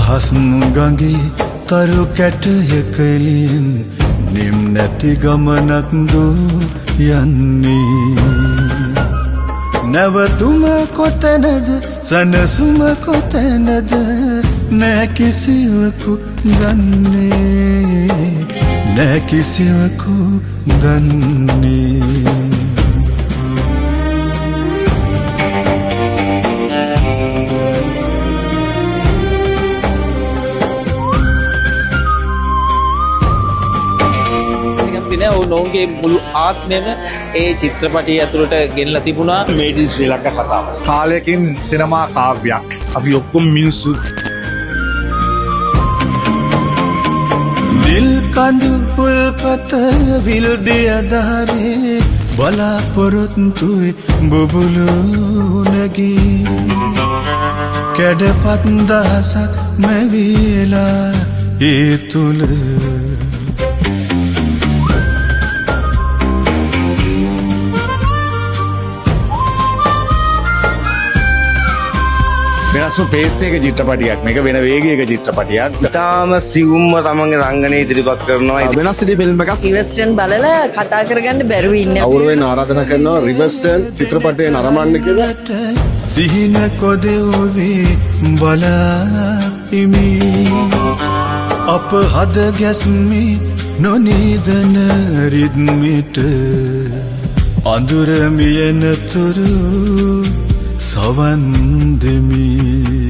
අහස් ගඟේ තරු කැටයකලින් නිම් නැති ගමනක් දෝ යන්නේ නැවතුම කොතැනද සනසුම කොතැනද නෑ කිසිවකු දන්නේ නෑ කිසිවකු දන්නේ ඔවුන්ගේ මුළු ආත්මෙම ඒ චිත්‍රපටය ඇතුළට ගෙනලා තිබුණා. මේඩ් ඉන් ශ්‍රී ලංකා කතාව. කාලයකින් සිනමා කාව්‍යයක්. අපි ඔක්කොම මිනිස්සු. නිල් කඳු පුල්පත විල්දිය දහරේ බලාපොරොත්තුයි බුබුලු නැගී කැඩපත් දහසක් මැවිලා ඒ තුල වෙනස්ම පේස් එක චිත්‍රපටියක් මේක වෙන වේගයක චිත්‍රපටියක්. ඉතාම සිවුම්ම තමන්ගේ රංගනය ඉදිරිපත් කරනවා. වෙනස් විදිහේ ෆිල්ම් එකක්. රිවර්ස්ටර්න් බලලා කතා කරගන්න බැරුව ඉන්නේ. අවුරුවෙන් ආරාධනා කරනවා රිවර්ස්ටර්න් චිත්‍රපටය නරඹන්න කියලා. සිහින කොදෙව්වේ බලාපිමි අප හද ගැස්මි නොනිදන රිද්මෙට අඳුර මියනතුරු සවන් දෙමි